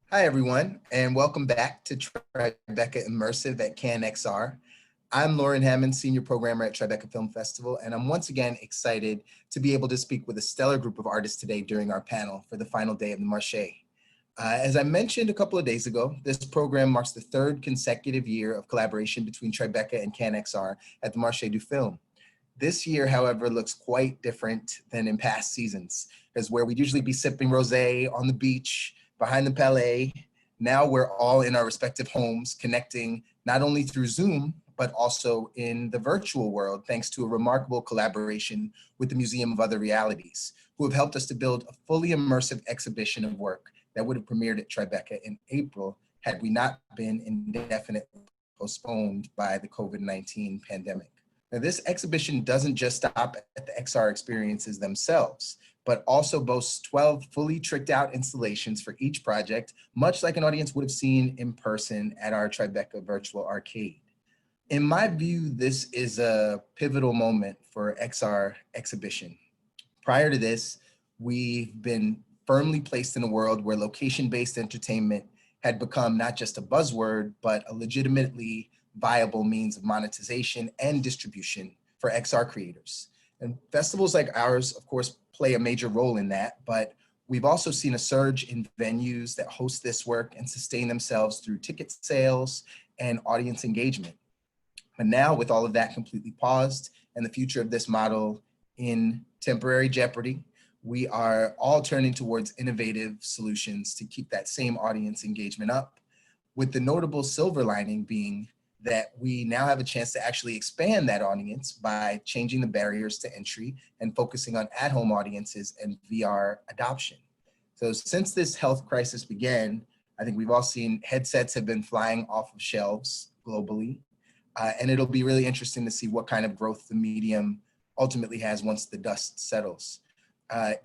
Hi, everyone, and welcome back to Tribeca Immersive at CanXR. I'm Loren Hammonds, Senior Programmer at Tribeca Film Festival, and I'm once again excited to be able to speak with a stellar group of artists today during our panel for the final day of the Marché. As I mentioned a couple of days ago, this program marks the third consecutive year of collaboration between Tribeca and CanXR at the Marché du Film. This year, however, looks quite different than in past seasons, because where we'd usually be sipping rosé on the beach, behind the palais, now we're all in our respective homes, connecting not only through Zoom, but also in the virtual world, thanks to a remarkable collaboration with the Museum of Other Realities, who have helped us to build a fully immersive exhibition of work that would have premiered at Tribeca in April had we not been indefinitely postponed by the COVID-19 pandemic. Now, this exhibition doesn't just stop at the XR experiences themselves, but also boasts 12 fully tricked out installations for each project, much like an audience would have seen in person at our Tribeca virtual arcade. In my view, this is a pivotal moment for XR exhibition. Prior to this, we've been firmly placed in a world where location-based entertainment had become not just a buzzword, but a legitimately viable means of monetization and distribution for XR creators. And festivals like ours, of course, play a major role in that, but we've also seen a surge in venues that host this work and sustain themselves through ticket sales and audience engagement. But now, with all of that completely paused and the future of this model in temporary jeopardy, we are all turning towards innovative solutions to keep that same audience engagement up, with the notable silver lining being that we now have a chance to actually expand that audience by changing the barriers to entry and focusing on at-home audiences and VR adoption. So since this health crisis began, I think we've all seen headsets have been flying off of shelves globally. And it'll be really interesting to see what kind of growth the medium ultimately has once the dust settles.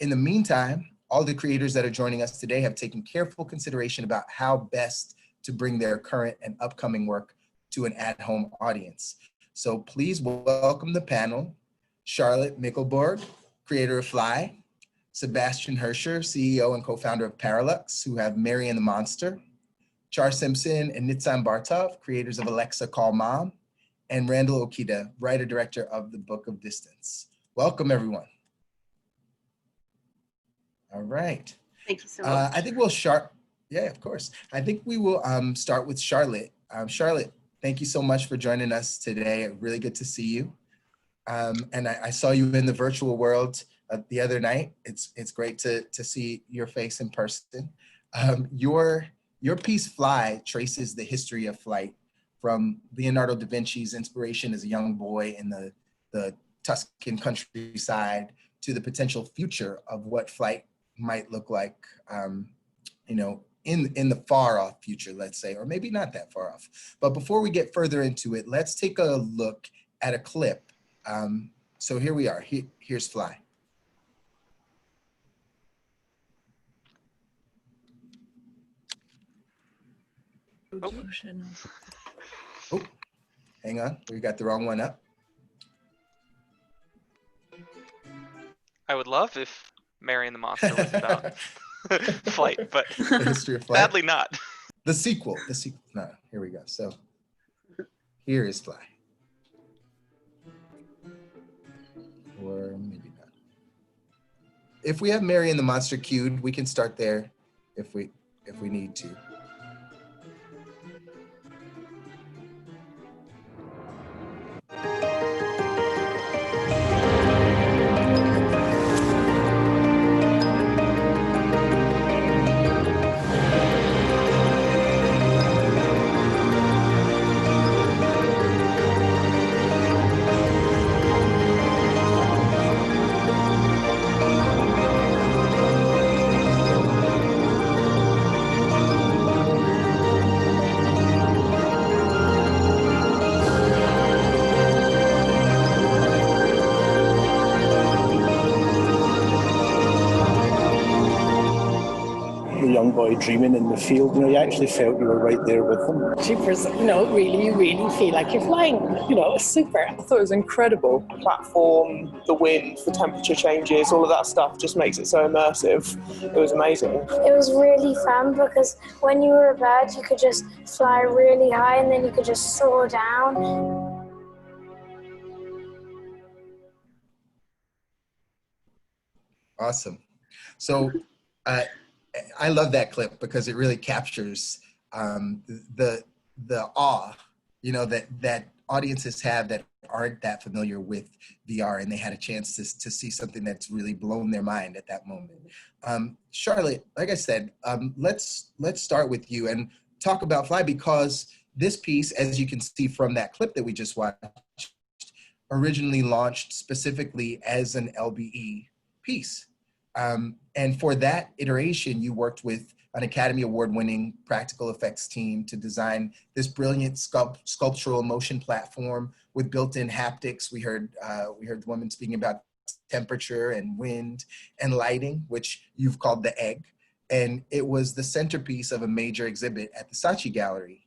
In the meantime, all the creators that are joining us today have taken careful consideration about how best to bring their current and upcoming work to an at-home audience. So please welcome the panel, Charlotte Mikkelborg, creator of Fly, Sebastian Herscher, CEO and co-founder of Parallux, who have Mary and the Monster, Char Simpson and Nitzan Bartov, creators of Alexa Call Mom, and Randall Okita, writer-director of The Book of Distance. Welcome, everyone. All right. Thank you so much. I think we'll yeah, of course. I think we will start with Charlotte. Charlotte, thank you so much for joining us today. Really good to see you. And I saw you in the virtual world the other night. It's great to see your face in person. Your piece, Fly, traces the history of flight from Leonardo da Vinci's inspiration as a young boy in the Tuscan countryside to the potential future of what flight might look like, you know, in the far off future, let's say, or maybe not that far off. But before we get further into it, let's take a look at a clip. So here we are, here's Fly. Oh, hang on, we got the wrong one up. I would love if Mary and the Monster was about flight, but The history of flight. sadly not. The sequel. No, here we go. So here is Fly. Or maybe not. If we have Mary and the Monster queued, we can start there if we need to. really dreaming in the field. You actually felt you were right there with them. Super, really, you really feel like you're flying. It's super. I thought it was incredible. The platform, the wind, the temperature changes, all of that stuff just makes it so immersive. It was amazing. It was really fun because when you were a bird, you could just fly really high and then you could just soar down. Awesome. So I love that clip because it really captures the awe, that audiences have that aren't that familiar with VR, and they had a chance to see something that's really blown their mind at that moment. Charlotte, like I said, let's start with you and talk about Fly, because this piece, as you can see from that clip that we just watched, originally launched specifically as an LBE piece. And for that iteration, you worked with an Academy Award-winning practical effects team to design this brilliant sculptural motion platform with built-in haptics. We heard the woman speaking about temperature and wind and lighting, which you've called the egg. And it was the centerpiece of a major exhibit at the Saatchi Gallery.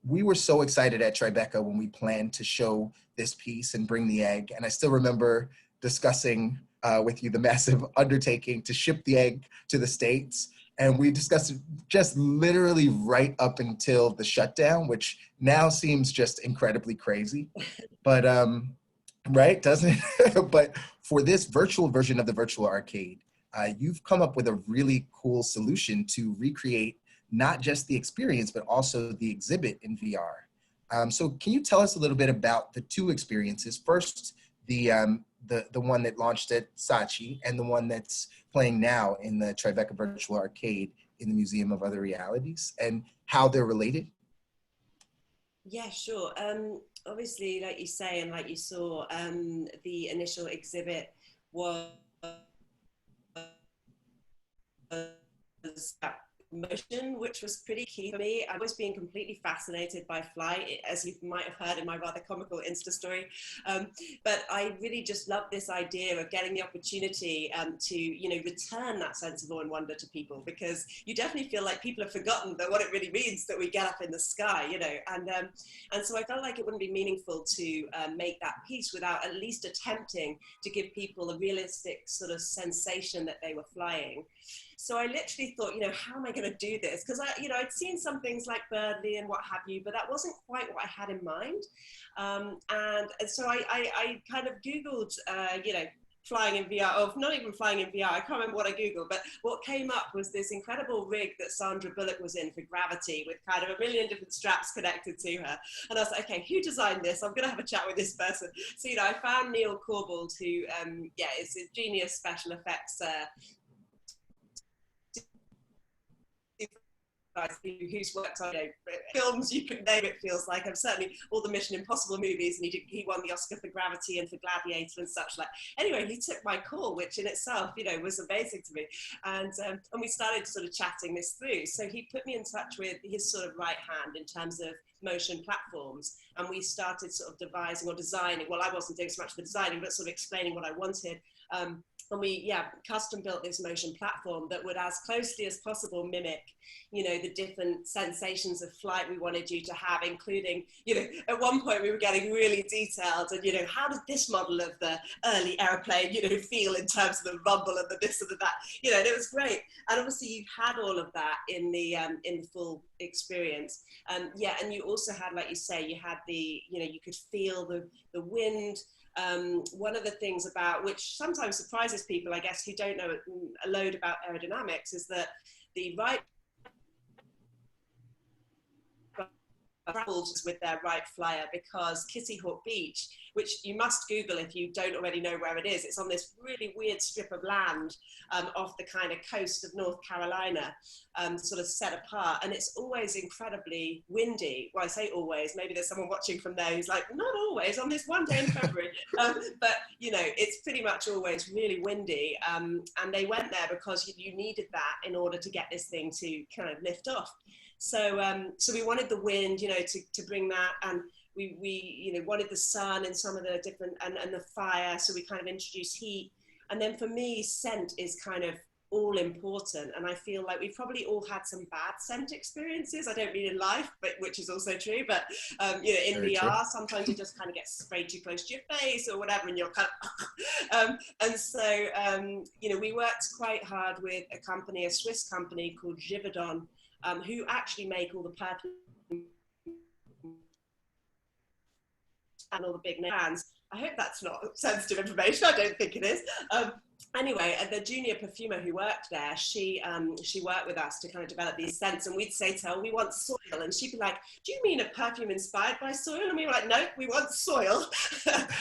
We were so excited at Tribeca when we planned to show this piece and bring the egg. And I still remember discussing with you the massive undertaking to ship the egg to the States. And we discussed it just literally right up until the shutdown, which now seems just incredibly crazy. But, right, doesn't it? But for this virtual version of the virtual arcade, you've come up with a really cool solution to recreate not just the experience, but also the exhibit in VR. So can you tell us a little bit about the two experiences? First, the one that launched at Saatchi and the one that's playing now in the Tribeca Virtual Arcade in the Museum of Other Realities, and how they're related? Yeah, sure. Obviously, like you say, and like you saw, the initial exhibit was motion, which was pretty key for me. I've always been completely fascinated by flight, as you might have heard in my rather comical Insta story. But I really just love this idea of getting the opportunity to, return that sense of awe and wonder to people, because you definitely feel like people have forgotten that what it really means that we get up in the sky, and so I felt like it wouldn't be meaningful to make that piece without at least attempting to give people a realistic sort of sensation that they were flying. So I literally thought, how am I going to do this? Because I'd seen some things like Birdly and what have you, but that wasn't quite what I had in mind. And so I kind of Googled, flying in VR, or not even flying in VR, I can't remember what I Googled, but what came up was this incredible rig that Sandra Bullock was in for Gravity, with kind of a million different straps connected to her. And I was like, okay, who designed this? I'm gonna have a chat with this person. So, I found Neil Corbould, who, is a genius special effects who's worked on films, you can name it, feels like. I've certainly all the Mission Impossible movies, and he won the Oscar for Gravity and for Gladiator and such like. Anyway, he took my call, which in itself, was amazing to me. And we started sort of chatting this through. So he put me in touch with his sort of right hand in terms of motion platforms, and we started sort of devising or designing. Well, I wasn't doing so much of the designing, but sort of explaining what I wanted. And we, custom built this motion platform that would as closely as possible mimic, the different sensations of flight we wanted you to have, including, at one point we were getting really detailed and, how did this model of the early airplane, feel in terms of the rumble and the this and the that, and it was great. And obviously you had all of that in the full experience. And you also had, like you say, you had the, you could feel the wind. One of the things about, which sometimes surprises people, I guess, who don't know a load about aerodynamics, is that the right travels with their right flyer, because Kitty Hawk Beach, which you must Google if you don't already know where it is, it's on this really weird strip of land off the kind of coast of North Carolina, sort of set apart, and it's always incredibly windy. Well, I say always, maybe there's someone watching from there who's like, not always, on this one day in February, but it's pretty much always really windy, and they went there because you needed that in order to get this thing to kind of lift off. So we wanted the wind, to bring that, and we wanted the sun and some of the different, and the fire. So we kind of introduced heat. And then for me, scent is kind of all important. And I feel like we've probably all had some bad scent experiences. I don't mean in life, but which is also true. But you know, in Very VR, true. sometimes you just kind of get sprayed too close to your face or whatever, and you're kind of. And so you know, we worked quite hard with a company, a Swiss company called Givaudan, who actually make all the perfume and all the big brands. I hope that's not sensitive information. I don't think it is. Anyway, the junior perfumer who worked there, she worked with us to kind of develop these scents, and we'd say to her, we want soil, and she'd be like, do you mean a perfume inspired by soil? And we were like, no, we want soil,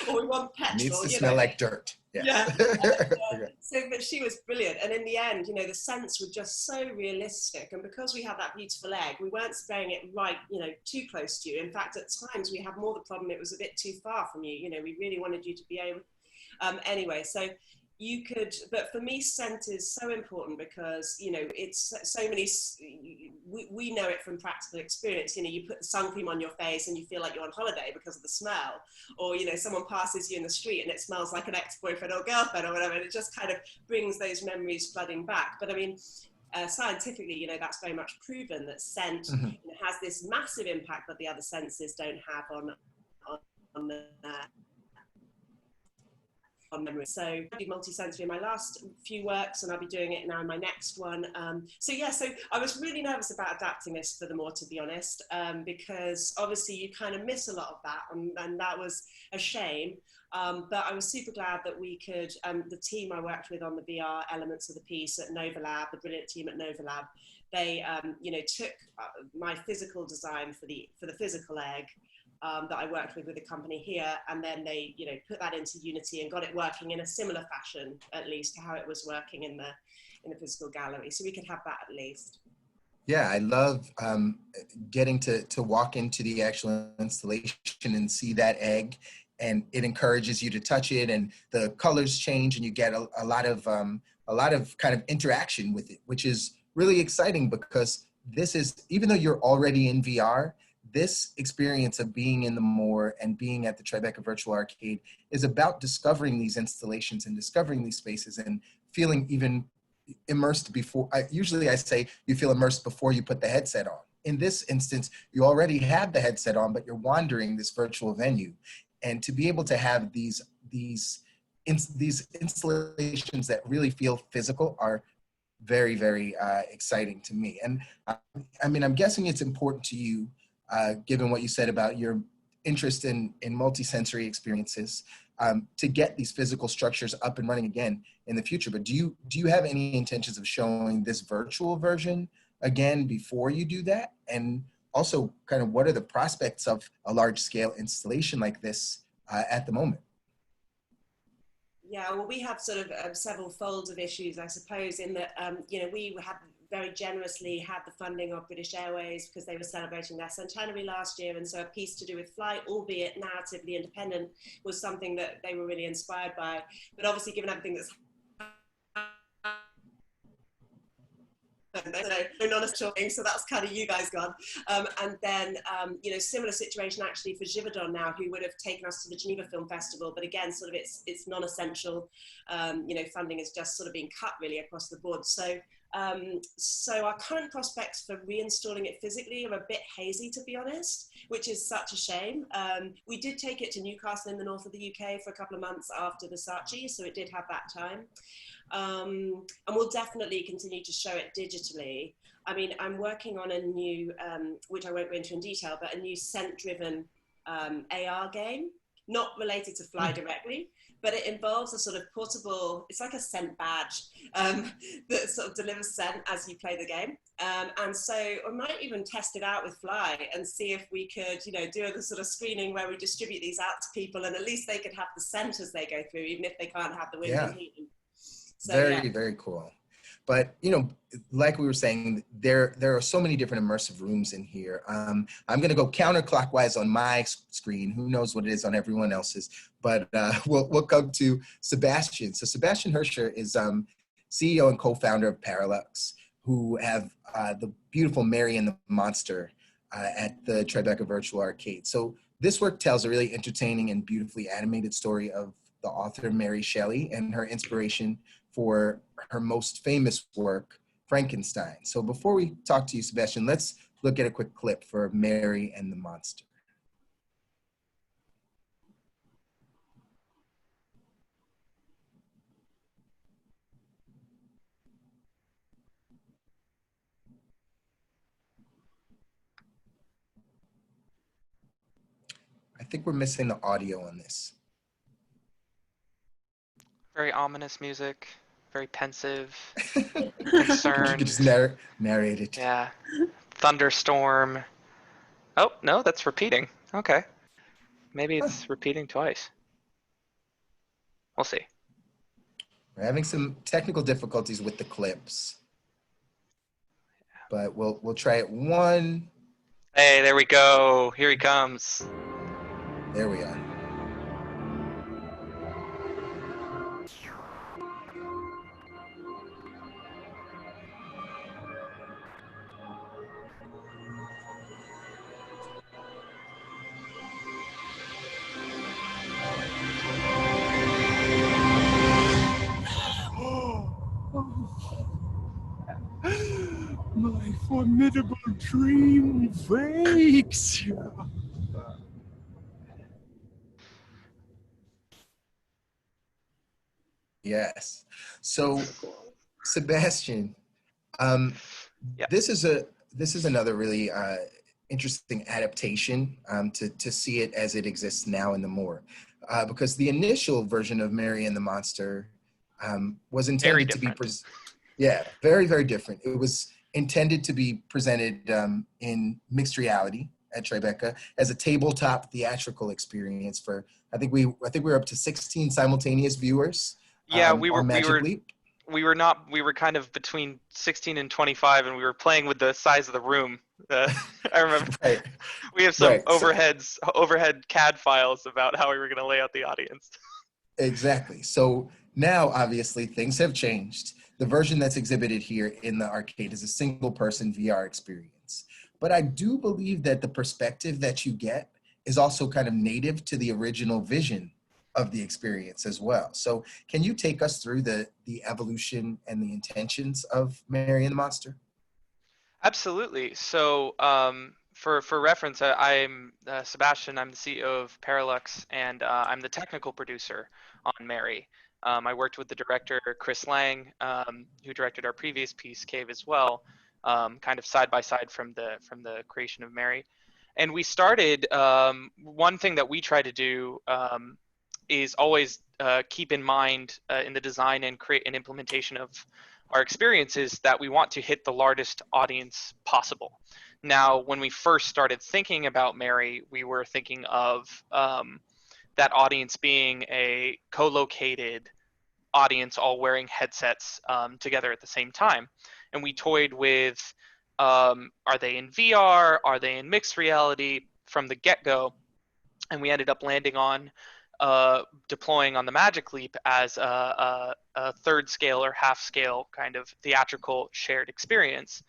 or we want petrol. It needs to you smell know. like dirt. Yeah. Okay. So, but she was brilliant, and in the end, you know, the scents were just so realistic, and because we had that beautiful egg, we weren't spraying it right, you know, too close to you. In fact, at times we had more the problem it was a bit too far from you. You know, we really wanted you to be able. Anyway, so you could, but for me, scent is so important because, you know, it's so many, we know it from practical experience. You know, you put the sun cream on your face and you feel like you're on holiday because of the smell, or, you know, someone passes you in the street and it smells like an ex-boyfriend or girlfriend or whatever, and it just kind of brings those memories flooding back. But I mean, scientifically, you know, that's very much proven that scent you know, has this massive impact that the other senses don't have on memory. So I do multisensory in my last few works, and I'll be doing it now in my next one. So yeah, so I was really nervous about adapting this for the more, to be honest, because obviously you kind of miss a lot of that, and that was a shame. But I was super glad that we could, the team I worked with on the VR elements of the piece at Nova Lab, the brilliant team at Nova Lab, they you know, took my physical design for the physical egg, that I worked with a company here, and then they, you know, put that into Unity and got it working in a similar fashion, at least, to how it was working in the physical gallery. So we could have that at least. Yeah, I love getting to walk into the actual installation and see that egg, and it encourages you to touch it, and the colors change, and you get a lot of kind of interaction with it, which is really exciting because this is, even though you're already in VR, this experience of being in the Moor and being at the Tribeca Virtual Arcade is about discovering these installations and discovering these spaces and feeling even immersed before. Usually I say you feel immersed before you put the headset on. In this instance, you already have the headset on, but you're wandering this virtual venue. And to be able to have these installations that really feel physical are very, very exciting to me. And I mean, I'm guessing it's important to you, given what you said about your interest in multisensory experiences, to get these physical structures up and running again in the future. But do you have any intentions of showing this virtual version again before you do that? And also, kind of, what are the prospects of a large scale installation like this at the moment? Yeah, well, we have sort of several folds of issues, I suppose, in that, you know, we have very generously had the funding of British Airways because they were celebrating their centenary last year, and so a piece to do with flight, albeit narratively independent, was something that they were really inspired by. But obviously, given everything that's no non-essential things, so that's kind of you guys gone. And then, you know, similar situation actually for Givaudan now, who would have taken us to the Geneva Film Festival, but again, sort of it's non-essential. You know, funding is just sort of being cut really across the board. So our current prospects for reinstalling it physically are a bit hazy, to be honest, which is such a shame. We did take it to Newcastle in the north of the UK for a couple of months after the Saatchi, so it did have that time. And we'll definitely continue to show it digitally. I mean, I'm working on a new, which I won't go into in detail, but a new scent-driven AR game, not related to Fly directly, but it involves a sort of portable, it's like a scent badge that sort of delivers scent as you play the game. And so I might even test it out with Fly and see if we could, you know, do a sort of screening where we distribute these out to people, and at least they could have the scent as they go through, even if they can't have the wind and heat. So, very cool. But, you know, like we were saying, there are so many different immersive rooms in here. I'm going to go counterclockwise on my screen. Who knows what it is on everyone else's? But we'll come to Sebastian. So Sebastian Herscher is CEO and co-founder of Parallux, who have the beautiful Mary and the Monster at the Tribeca Virtual Arcade. So this work tells a really entertaining and beautifully animated story of the author Mary Shelley and her inspiration for her most famous work, Frankenstein. So before we talk to you, Sebastian, let's look at a quick clip for Mary and the Monster. I think we're missing the audio on this. Very ominous music, very pensive, You concerned. could just narrate it. Yeah. Thunderstorm. Oh, no, that's repeating. Okay. Maybe it's repeating twice. We'll see. We're having some technical difficulties with the clips, but we'll try it one. Hey, there we go. Here he comes. There we are. My formidable dream wakes. Yes. So, Sebastian, Yeah. this is another really interesting adaptation to see it as it exists now in the Moor, because the initial version of Mary and the Monster was intended to be very, very different. It was intended to be presented in mixed reality at Tribeca as a tabletop theatrical experience for I think we were up to 16 simultaneous viewers. Yeah, on Magic Leap. we were kind of between 16 and 25, and we were playing with the size of the room. I remember. Right. We have some Right. overhead CAD files about how we were going to lay out the audience. Exactly. So now, obviously, things have changed. The version that's exhibited here in the arcade is a single-person VR experience. But I do believe that the perspective that you get is also kind of native to the original vision of the experience as well. So can you take us through the evolution and the intentions of Mary and the Monster? Absolutely. So, for reference, I'm Sebastian. I'm the CEO of Parallux, and I'm the technical producer on Mary. I worked with the director Chris Lang, who directed our previous piece, Cave, as well, kind of side by side from the creation of Mary. And we started. One thing that we try to do is always keep in mind in the design and create an implementation of our experiences that we want to hit the largest audience possible. Now, when we first started thinking about Mary, we were thinking of that audience being a co-located audience all wearing headsets together at the same time. And we toyed with, are they in VR? Are they in mixed reality from the get-go? And we ended up landing on deploying on the Magic Leap as a third scale or half scale kind of theatrical shared experience.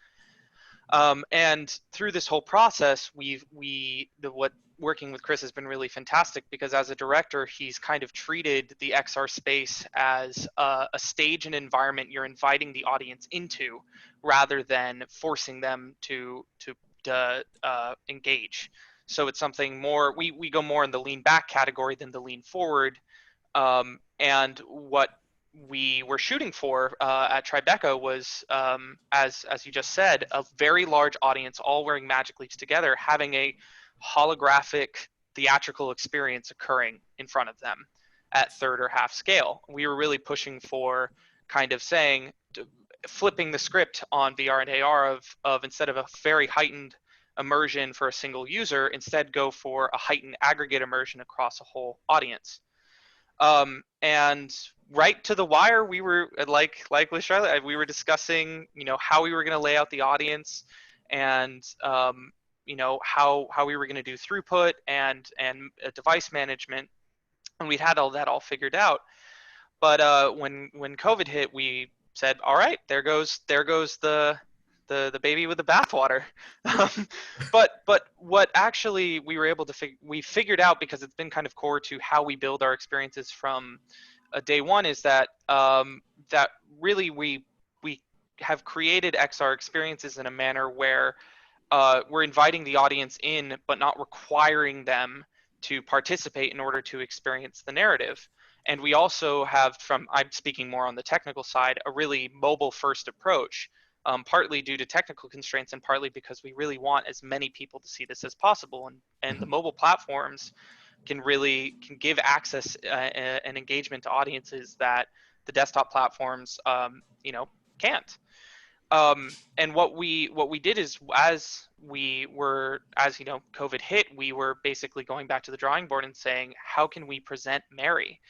And through this whole process, working with Chris has been really fantastic, because as a director, he's kind of treated the XR space as a stage and environment you're inviting the audience into, rather than forcing them to engage. So it's something more, we go more in the lean back category than the lean forward. And what we were shooting for at Tribeca was, as you just said, a very large audience all wearing Magic Leaps together, having a holographic theatrical experience occurring in front of them at third or half scale. We were really pushing for kind of saying, flipping the script on VR and AR of instead of a very heightened immersion for a single user, instead go for a heightened aggregate immersion across a whole audience. And right to the wire, we were like with Charlotte, we were discussing, how we were going to lay out the audience, and how we were going to do throughput and device management, and we'd had all that all figured out. But when COVID hit, we said, all right, there goes the baby with the bathwater. But what actually we were able to we figured out, because it's been kind of core to how we build our experiences from day one is that that really we have created XR experiences in a manner where we're inviting the audience in, but not requiring them to participate in order to experience the narrative. And we also have, I'm speaking more on the technical side, a really mobile first approach, partly due to technical constraints and partly because we really want as many people to see this as possible. And the mobile platforms can give access and engagement to audiences that the desktop platforms, can't. And what we did is, as COVID hit, we were basically going back to the drawing board and saying, how can we present Mary?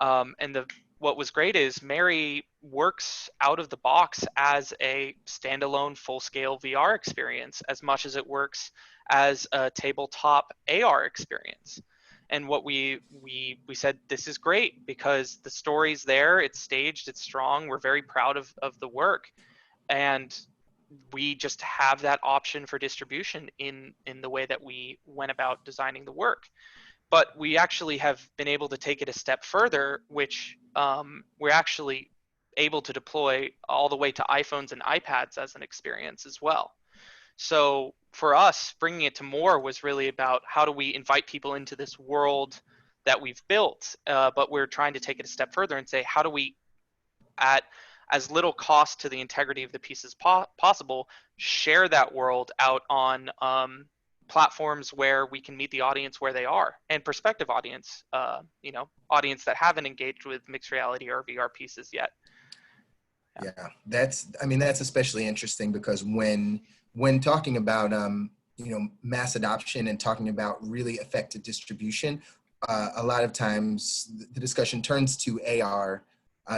And what was great is Mary works out of the box as a standalone full-scale VR experience as much as it works as a tabletop AR experience. And what we said, this is great because the story's there, it's staged, it's strong, we're very proud of the work. And we just have that option for distribution in the way that we went about designing the work. But we actually have been able to take it a step further, which we're actually able to deploy all the way to iPhones and iPads as an experience as well. So for us, bringing it to more was really about how do we invite people into this world that we've built, but we're trying to take it a step further and say, how do we, at as little cost to the integrity of the pieces possible, share that world out on platforms where we can meet the audience where they are, and prospective audience, audience that haven't engaged with mixed reality or VR pieces yet. Yeah, that's especially interesting because when talking about mass adoption and talking about really effective distribution, a lot of times the discussion turns to AR,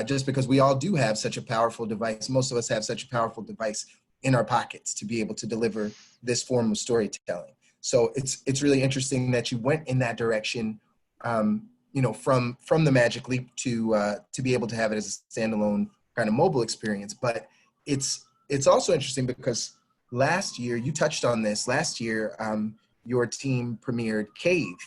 just because we all do have such a powerful device. Most of us have such a powerful device in our pockets to be able to deliver this form of storytelling. So it's really interesting that you went in that direction, from the Magic Leap to be able to have it as a standalone kind of mobile experience. But it's also interesting because last year, you touched on this, your team premiered Cave,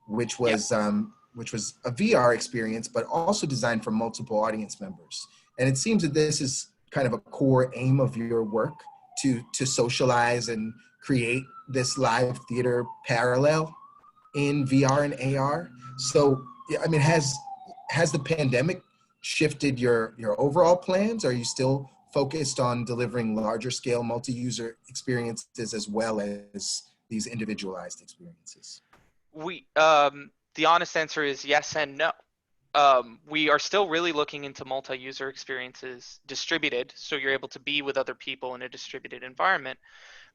which was a VR experience, but also designed for multiple audience members. And it seems that this is kind of a core aim of your work to socialize and create this live theater parallel in VR and AR. So, has the pandemic shifted your overall plans? Are you still focused on delivering larger scale multi-user experiences as well as these individualized experiences? The honest answer is yes and no. We are still really looking into multi-user experiences distributed, so you're able to be with other people in a distributed environment.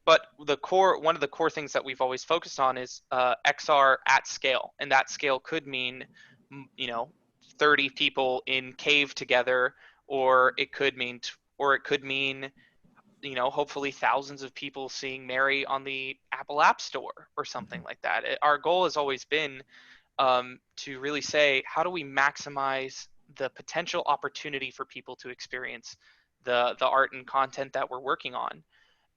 But one of the core things that we've always focused on is XR at scale, and that scale could mean, 30 people in Cave together, or it could mean, hopefully thousands of people seeing Mary on the Apple App Store or something like that. Our goal has always been to really say, how do we maximize the potential opportunity for people to experience the art and content that we're working on?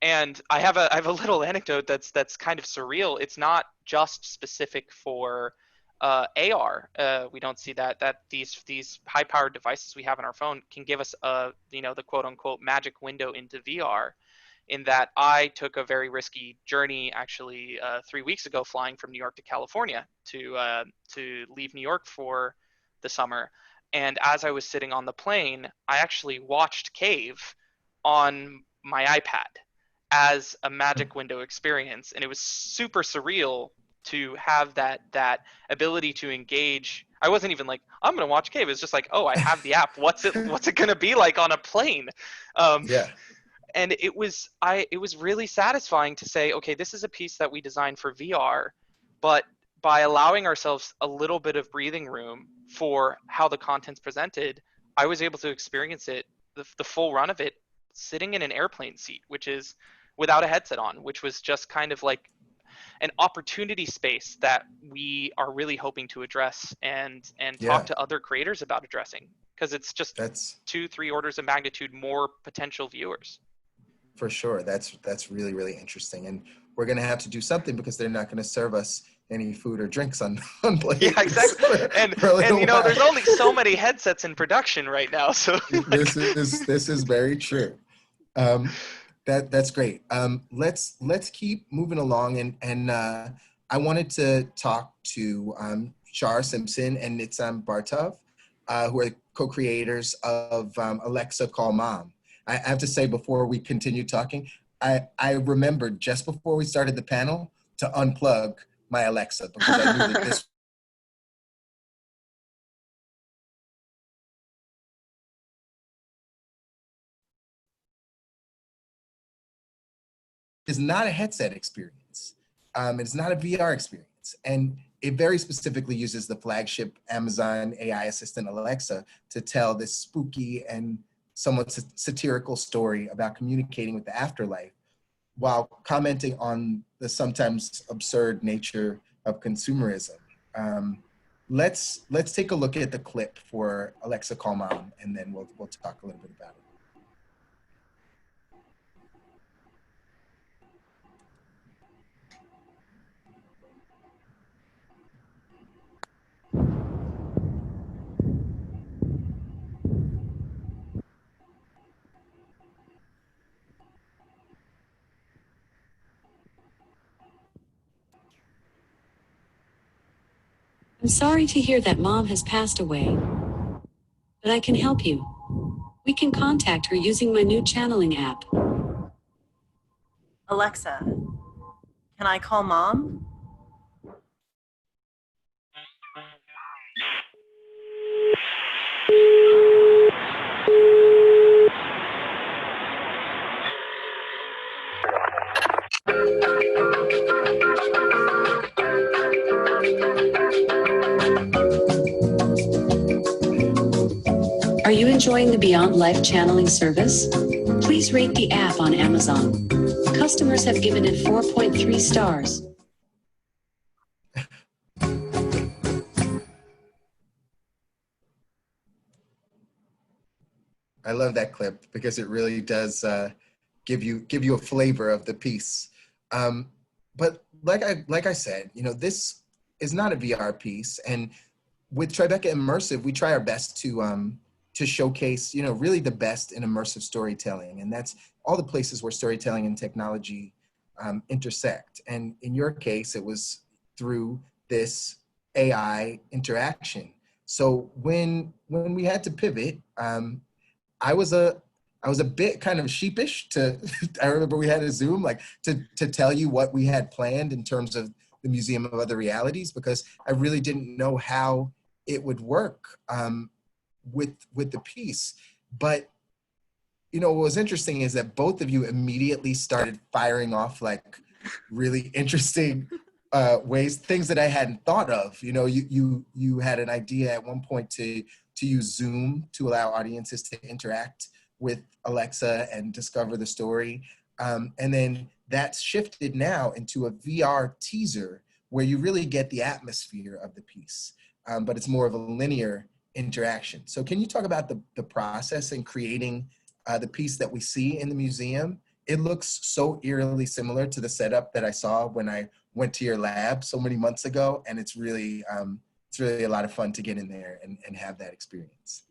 And I have a little anecdote that's kind of surreal. It's not just specific for AR. We don't see that these high-powered devices we have on our phone can give us the quote-unquote magic window into VR. In that, I took a very risky journey actually 3 weeks ago, flying from New York to California to leave New York for the summer. And as I was sitting on the plane, I actually watched Cave on my iPad as a magic window experience, and it was super surreal to have that ability to engage. I wasn't even like, I'm gonna watch Cave. It's just like, oh, I have the app. What's it gonna be like on a plane? Yeah. And it was really satisfying to say, okay, this is a piece that we designed for VR, but by allowing ourselves a little bit of breathing room for how the content's presented, I was able to experience it, the full run of it, sitting in an airplane seat, which is without a headset on, which was just kind of like an opportunity space that we are really hoping to address and talk to other creators about addressing, because it's just 2-3 orders of magnitude more potential viewers. For sure. That's really, really interesting. And we're going to have to do something because they're not going to serve us any food or drinks on plate. Yeah, exactly. And there's only so many headsets in production right now, so this is very true. That's great. Let's keep moving along, and I wanted to talk to Char, Simpson, and Nitzan, Bartov, who are co-creators of Alexa Call Mom. I have to say, before we continue talking, I remembered just before we started the panel to unplug my Alexa, because I knew that this is not a headset experience. It's not a VR experience. And it very specifically uses the flagship Amazon AI assistant Alexa to tell this spooky and somewhat satirical story about communicating with the afterlife, while commenting on the sometimes absurd nature of consumerism. Let's take a look at the clip for Alexa Call Mom, and then we'll talk a little bit about it. I'm sorry to hear that Mom has passed away, but I can help you. We can contact her using my new channeling app. Alexa, can I call Mom? Are you enjoying the Beyond Life channeling service? Please rate the app on Amazon. Customers have given it 4.3 stars. I love that clip because it really does give you a flavor of the piece. But like I said, this is not a VR piece, and with Tribeca Immersive, we try our best to showcase, really the best in immersive storytelling, and that's all the places where storytelling and technology intersect. And in your case, it was through this AI interaction. So when we had to pivot, I was a bit kind of sheepish to, I remember we had a Zoom, like to tell you what we had planned in terms of the Museum of Other Realities, because I really didn't know how it would work with the piece. But, what was interesting is that both of you immediately started firing off like really interesting ways, things that I hadn't thought of. You had an idea at one point to use Zoom to allow audiences to interact with Alexa and discover the story. And then that's shifted now into a VR teaser where you really get the atmosphere of the piece, but it's more of a linear interaction. So can you talk about the process in creating the piece that we see in the museum? It looks so eerily similar to the setup that I saw when I went to your lab so many months ago, and it's really a lot of fun to get in there and have that experience.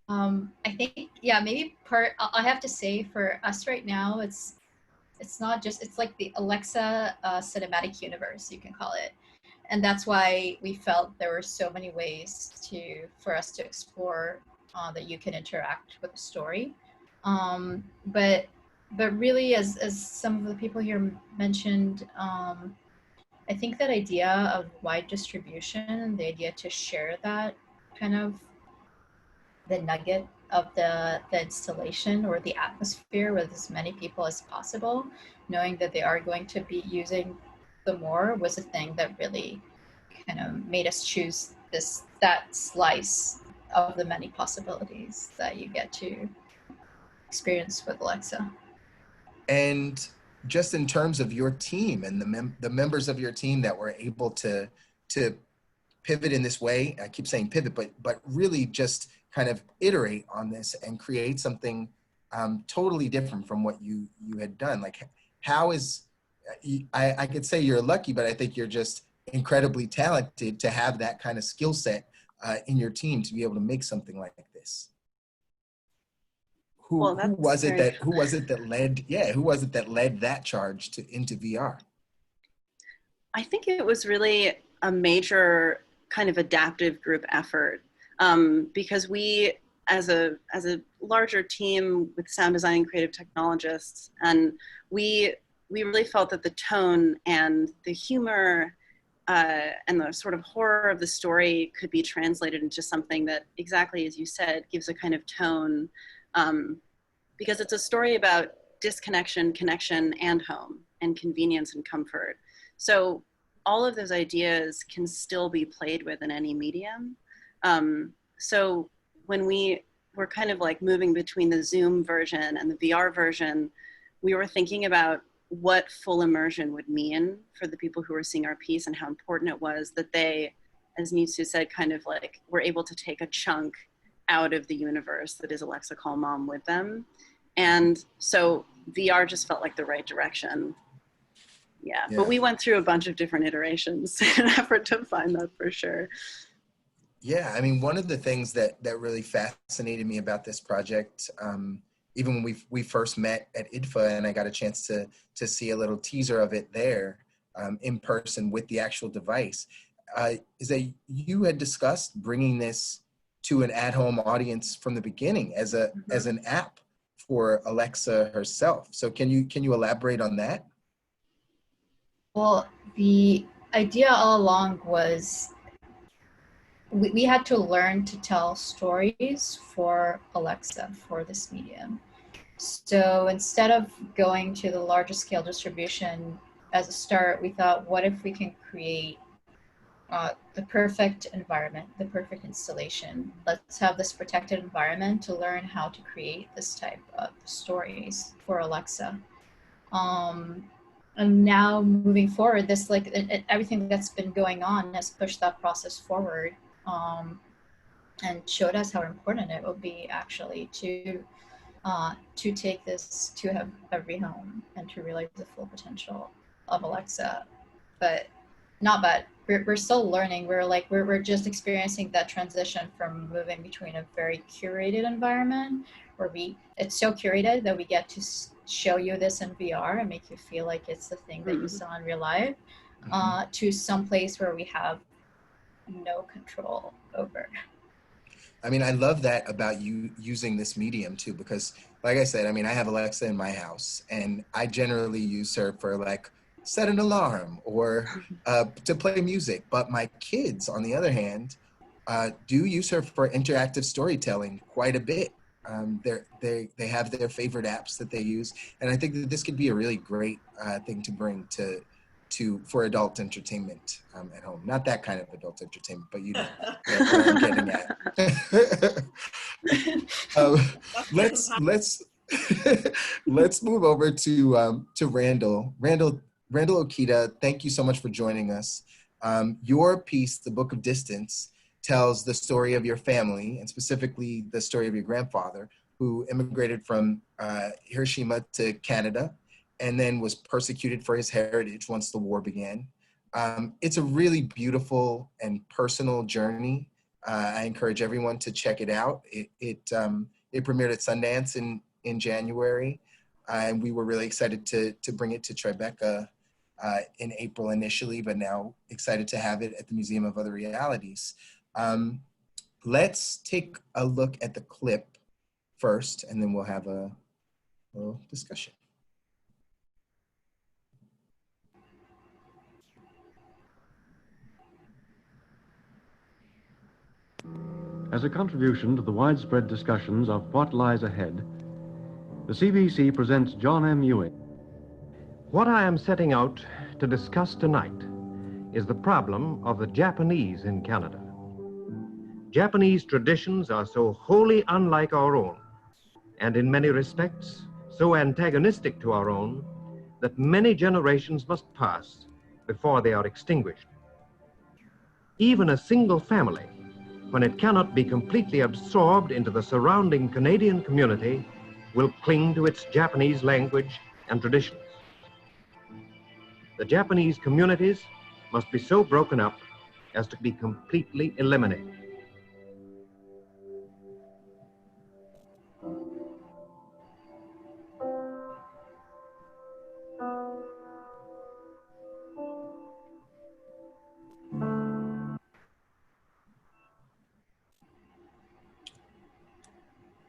I think, yeah, maybe I have to say for us right now, it's not just, it's like the Alexa cinematic universe, you can call it. And that's why we felt there were so many ways for us to explore that you can interact with the story. But really, as some of the people here mentioned, I think that idea of wide distribution, the idea to share that kind of the nugget of the installation or the atmosphere with as many people as possible, knowing that they are going to be using the more, was a thing that really kind of made us choose that slice of the many possibilities that you get to experience with Alexa. And just in terms of your team and the members of your team that were able to pivot in this way, I keep saying pivot, but really just kind of iterate on this and create something totally different from what you had done. Like, how is, I could say you're lucky, but I think you're just incredibly talented to have that kind of skill set in your team to be able to make something like this. Who was it that led that charge into VR? I think it was really a major kind of adaptive group effort, because we, as a larger team with sound design and creative technologists, and we really felt that the tone and the humor and the sort of horror of the story could be translated into something that, exactly as you said, gives a kind of tone, because it's a story about disconnection, connection, and home, and convenience and comfort. So all of those ideas can still be played with in any medium. So when we were kind of like moving between the Zoom version and the VR version, we were thinking about what full immersion would mean for the people who were seeing our piece, and how important it was that they, as Nitzan said, kind of like were able to take a chunk out of the universe that is Alexa Call Mom with them. And so VR just felt like the right direction. Yeah, but we went through a bunch of different iterations in an effort to find that for sure. Yeah, I mean, one of the things that really fascinated me about this project, even when we first met at IDFA and I got a chance to see a little teaser of it there in person with the actual device, is that you had discussed bringing this to an at-home audience from the beginning as an app for Alexa herself. So can you elaborate on that? Well, the idea all along was we had to learn to tell stories for Alexa, for this medium. So instead of going to the larger scale distribution as a start, we thought, what if we can create the perfect environment, the perfect installation? Let's have this protected environment to learn how to create this type of stories for Alexa. And now moving forward, this everything that's been going on has pushed that process forward, and showed us how important it would be actually to take this to have every home and to realize the full potential of Alexa. But we're still learning. We're just experiencing that transition from moving between a very curated environment where it's so curated that we get to show you this in VR and make you feel like it's the thing that you saw in real life, to some place where we have no control over. I mean, I love that about you using this medium too, because like I said, I mean, I have Alexa in my house and I generally use her for like set an alarm or to play music. But my kids, on the other hand, do use her for interactive storytelling quite a bit. They have their favorite apps that they use. And I think that this could be a really great thing to bring for adult entertainment at home. Not that kind of adult entertainment, but you know what I'm getting at. Let's move over to Randall. Randall Okita, thank you so much for joining us. Your piece, The Book of Distance, tells the story of your family, and specifically the story of your grandfather, who immigrated from Hiroshima to Canada and then was persecuted for his heritage once the war began. It's a really beautiful and personal journey. I encourage everyone to check it out. It premiered at Sundance in January, and we were really excited to bring it to Tribeca in April initially, but now excited to have it at the Museum of Other Realities. Let's take a look at the clip first, and then we'll have a little discussion. As a contribution to the widespread discussions of what lies ahead, the CBC presents John M. Ewing. What I am setting out to discuss tonight is the problem of the Japanese in Canada. Japanese traditions are so wholly unlike our own, and in many respects so antagonistic to our own, that many generations must pass before they are extinguished. Even a single family, when it cannot be completely absorbed into the surrounding Canadian community, will cling to its Japanese language and traditions. the Japanese communities must be so broken up as to be completely eliminated.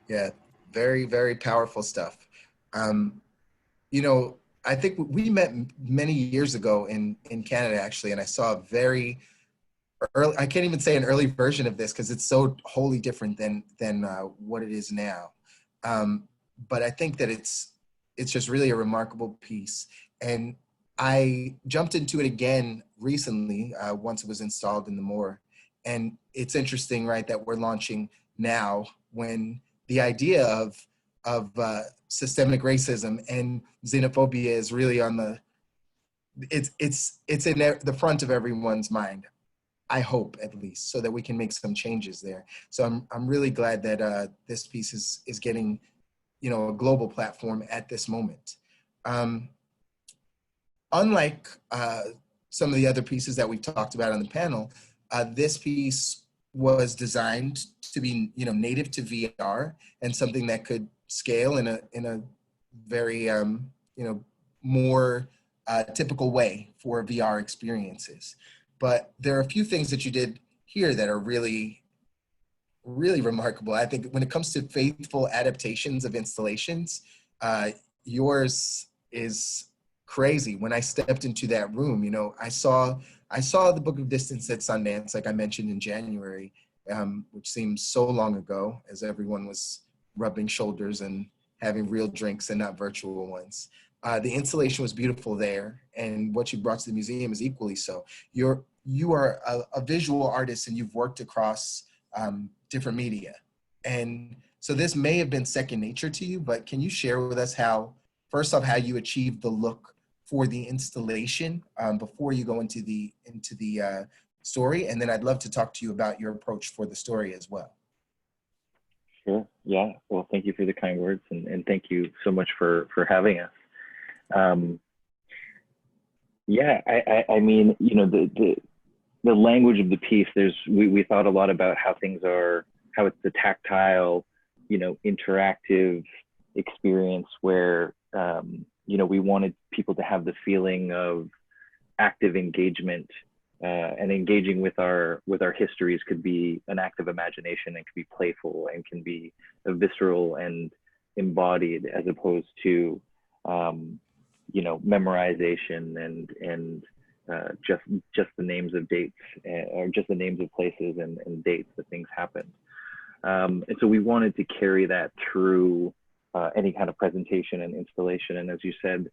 Yeah, very, very powerful stuff. You know, I think we met many years ago in Canada, actually, and I saw a very early, I can't even say an early version of this because it's so wholly different than what it is now. But I think that it's just really a remarkable piece. And I jumped into it again recently, once it was installed in the Moor. And it's interesting, right, that we're launching now when the idea of systemic racism and xenophobia is really on the, it's in the front of everyone's mind. I hope, at least, so that we can make some changes there. So I'm really glad that this piece is getting, you know, a global platform at this moment. Unlike some of the other pieces that we've talked about on the panel, this piece was designed to be, you know, native to VR and something that could scale in a very, you know, more typical way for VR experiences. But there are a few things that you did here that are really, really remarkable. I think when it comes to faithful adaptations of installations, yours is crazy. When I stepped into that room, you know, I saw the Book of Distance at Sundance, like I mentioned in January, which seems so long ago as everyone was rubbing shoulders and having real drinks and not virtual ones. The installation was beautiful there, and what you brought to the museum is equally so. You are a visual artist, and you've worked across different media. And so this may have been second nature to you, but can you share with us first off, how you achieved the look for the installation before you go into the story? And then I'd love to talk to you about your approach for the story as well. Sure. Yeah. Well, thank you for the kind words, and thank you so much for having us. Yeah, I mean, you know, the language of the piece, we thought a lot about how it's the tactile, you know, interactive experience where, you know, we wanted people to have the feeling of active engagement, and engaging with our histories could be an act of imagination and can be playful and can be visceral and embodied, as opposed to, you know, memorization and just the names of dates, or just the names of places and dates that things happened. And so we wanted to carry that through any kind of presentation and installation. And as you said,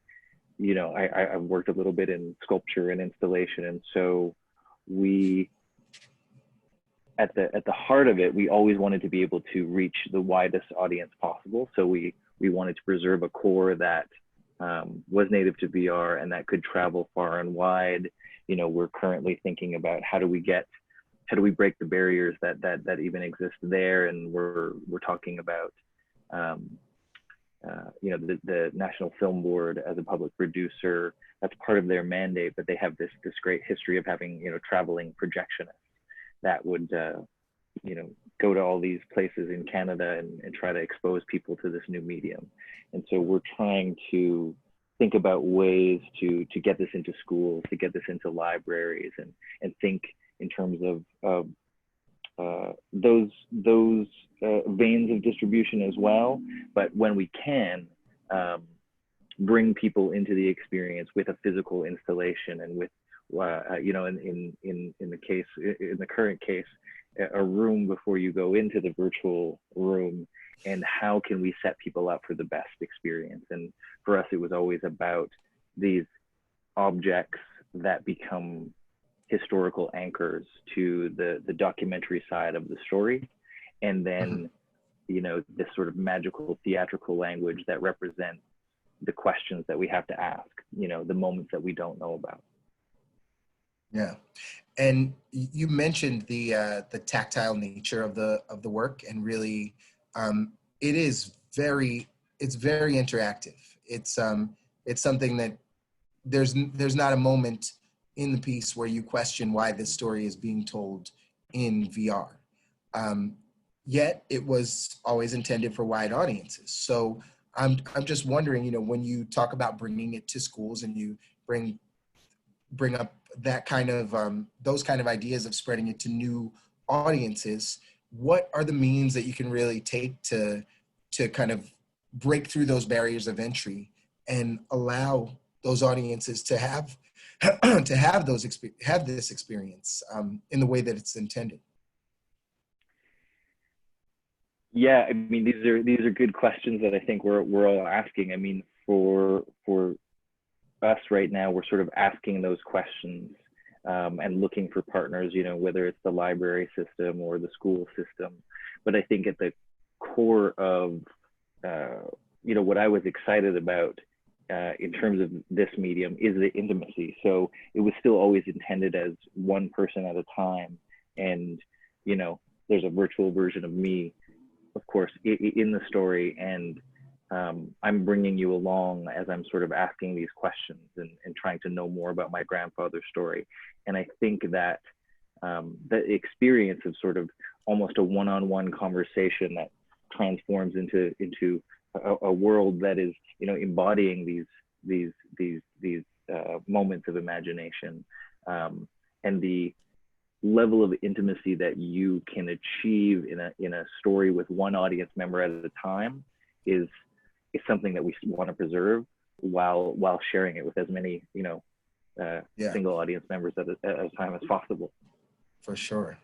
you know, I've worked a little bit in sculpture and installation, and so we, at the heart of it, we always wanted to be able to reach the widest audience possible. So we wanted to preserve a core that was native to VR and that could travel far and wide. You know, we're currently thinking about how do we break the barriers that even exist there, and we're talking about you know, the National Film Board as a public producer. That's part of their mandate, but they have this great history of having, you know, traveling projectionists that would you know, go to all these places in Canada and try to expose people to this new medium. And so we're trying to think about ways to get this into schools, to get this into libraries, and think in terms of those veins of distribution as well. But when we can, bring people into the experience with a physical installation, and with you know, in the current case, a room before you go into the virtual room, and how can we set people up for the best experience. And for us, it was always about these objects that become historical anchors to the documentary side of the story, and then you know, this sort of magical theatrical language that represents the questions that we have to ask, you know, the moments that we don't know about. Yeah, and you mentioned the tactile nature of the work, and really, it's very interactive. It's something that there's not a moment in the piece where you question why this story is being told in VR. Yet it was always intended for wide audiences. So I'm just wondering, when you talk about bringing it to schools and you bring up that kind of those kind of ideas of spreading it to new audiences, what are the means that you can really take to kind of break through those barriers of entry and allow those audiences to have have this experience in the way that it's intended? Yeah, I mean, these are good questions that I think we're all asking. I mean, for us right now, we're sort of asking those questions and looking for partners, whether it's the library system or the school system. But I think at the core of, what I was excited about in terms of this medium is the intimacy. So it was still always intended as one person at a time. And, there's a virtual version of me, of course, in the story. And I'm bringing you along as I'm sort of asking these questions and trying to know more about my grandfather's story. And I think that the experience of sort of almost a one-on-one conversation that transforms into a world that is, embodying these moments of imagination, and the level of intimacy that you can achieve in a story with one audience member at a time is something that we want to preserve while sharing it with as many single audience members at a time as possible. For sure.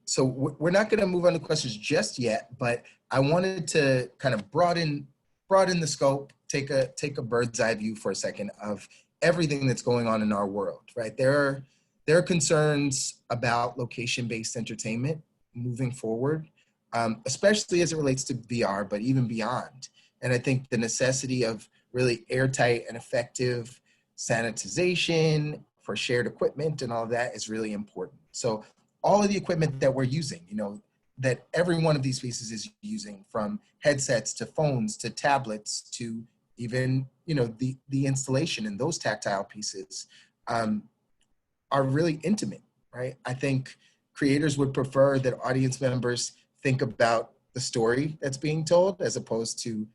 So we're not going to move on to questions just yet, but I wanted to kind of broaden the scope, take a bird's eye view for a second of everything that's going on in our world, right? There are concerns about location-based entertainment moving forward, especially as it relates to VR, but even beyond. And I think the necessity of really airtight and effective sanitization for shared equipment and all of that is really important. So all of the equipment that we're using, that every one of these pieces is using, from headsets to phones to tablets to even, the installation and those tactile pieces are really intimate, right? I think creators would prefer that audience members think about the story that's being told as opposed to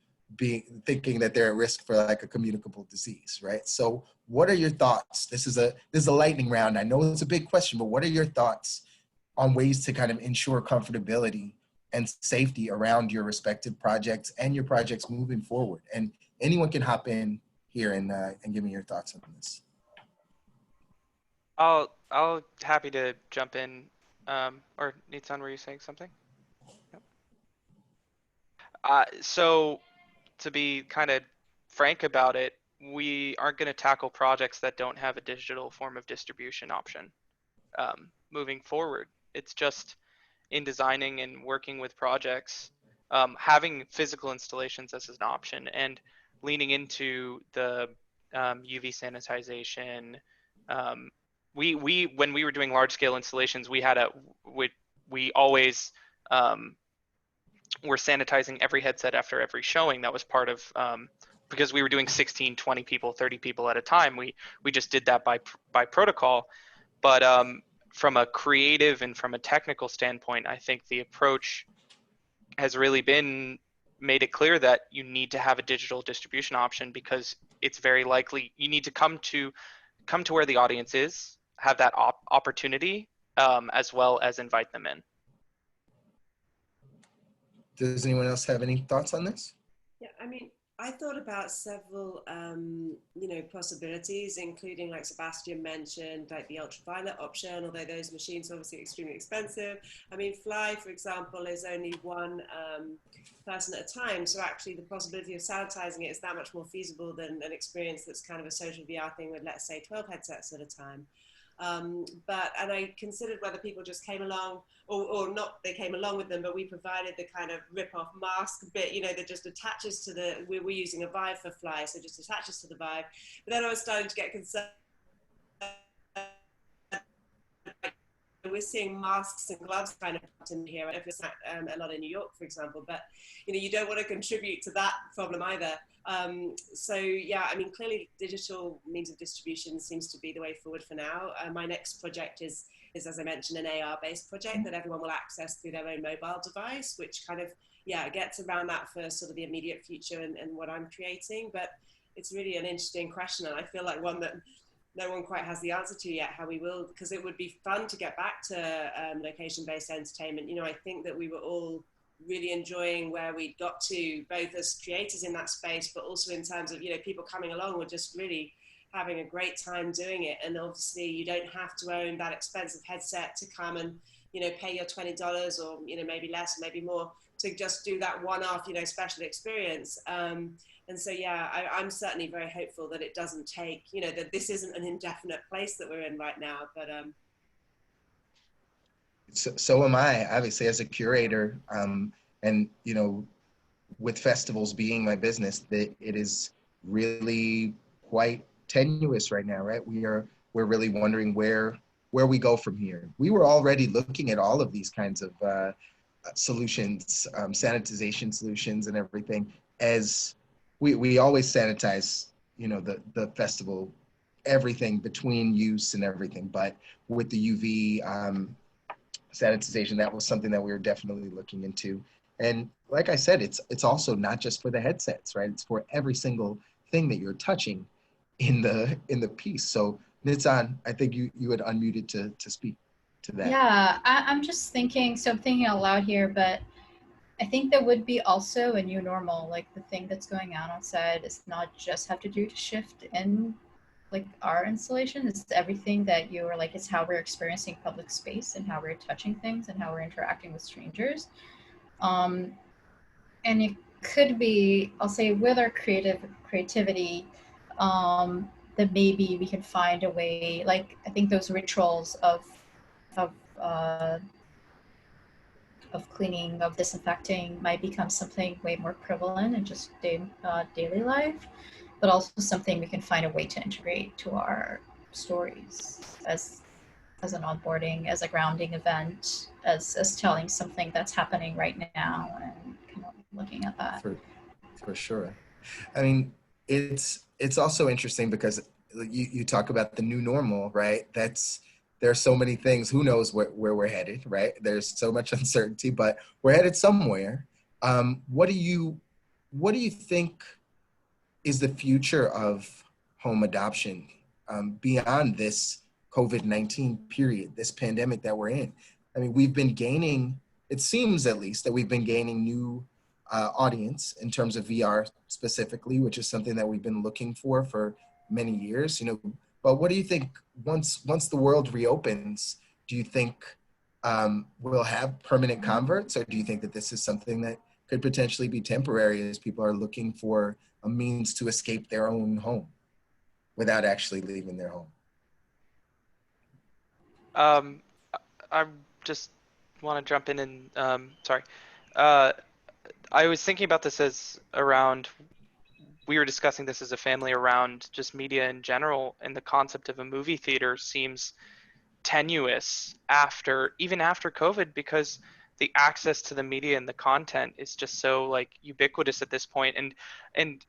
thinking that they're at risk for like a communicable disease, right? So what are your thoughts? This is a lightning round. I know it's a big question, but what are your thoughts on ways to kind of ensure comfortability and safety around your respective projects and your projects moving forward? And anyone can hop in here and give me your thoughts on this. I'll happy to jump in. Or Nitzan, were you saying something? Yep. So to be kind of frank about it, we aren't going to tackle projects that don't have a digital form of distribution option moving forward. It's just in designing and working with projects, having physical installations as an option and leaning into the UV sanitization. We when we were doing large scale installations, we always were sanitizing every headset after every showing. That was part of because we were doing 16, 20 people, 30 people at a time. We just did that by protocol. But from a creative and from a technical standpoint, I think the approach has really been made it clear that you need to have a digital distribution option, because it's very likely you need to come to where the audience is, have that opportunity, as well as invite them in. Does anyone else have any thoughts on this? Yeah, I mean, I thought about several, possibilities, including, like Sebastian mentioned, like the ultraviolet option, although those machines are obviously extremely expensive. I mean, Fly, for example, is only one person at a time. So actually the possibility of sanitizing it is that much more feasible than an experience that's kind of a social VR thing with, let's say, 12 headsets at a time. And I considered whether people just came along or not, they came along with them, but we provided the kind of rip-off mask bit, that just attaches to we're using a Vive for Fly, so just attaches to the Vive. But then I was starting to get concerned we're seeing masks and gloves kind of in here. I don't know if it's a lot in New York, for example, but you don't want to contribute to that problem either. So yeah, I mean, clearly digital means of distribution seems to be the way forward for now. My next project is, as I mentioned, an AR-based project that everyone will access through their own mobile device, which kind of, gets around that for sort of the immediate future and what I'm creating. But it's really an interesting question, and I feel like one that no one quite has the answer to yet, how we will, because it would be fun to get back to location-based entertainment. I think that we were all really enjoying where we got to, both as creators in that space, but also in terms of, people coming along were just really having a great time doing it. And obviously you don't have to own that expensive headset to come and, pay your $20 or, maybe less, maybe more, to just do that one-off, special experience. And so, I'm certainly very hopeful that it doesn't take, that this isn't an indefinite place that we're in right now, but. So am I, obviously, as a curator, and, with festivals being my business, that it is really quite tenuous right now, right? We're really wondering where we go from here. We were already looking at all of these kinds of solutions, sanitization solutions and everything, as we always sanitize, the festival, everything between use and everything. But with the UV sanitization, that was something that we were definitely looking into. And like I said, it's also not just for the headsets, right? It's for every single thing that you're touching in the piece. So Nitzan, I think you had unmuted to speak to that. Yeah, I'm just thinking, so I'm thinking out loud here, but I think there would be also a new normal. Like the thing that's going on outside is not just have to do to shift in like our installation. It's everything that you were like, it's how we're experiencing public space and how we're touching things and how we're interacting with strangers. And it could be, I'll say, with our creativity, that maybe we can find a way, like I think those rituals of cleaning, of disinfecting might become something way more prevalent in just daily life, but also something we can find a way to integrate to our stories as an onboarding, as a grounding event, as telling something that's happening right now, and kind of looking at that. For sure. I mean, it's also interesting because you talk about the new normal, right? There are so many things. Who knows where we're headed, right? There's so much uncertainty, but we're headed somewhere. What do you think is the future of home adoption beyond this COVID-19 period, this pandemic that we're in? I mean, we've been gaining, it seems at least, that we've been gaining new audience in terms of VR specifically, which is something that we've been looking for many years, But what do you think once the world reopens? Do you think we'll have permanent converts, or do you think that this is something that could potentially be temporary as people are looking for a means to escape their own home without actually leaving their home? I just want to jump in and sorry. I was thinking about this as around, we were discussing this as a family around just media in general, and the concept of a movie theater seems tenuous even after COVID, because the access to the media and the content is just so like ubiquitous at this point. And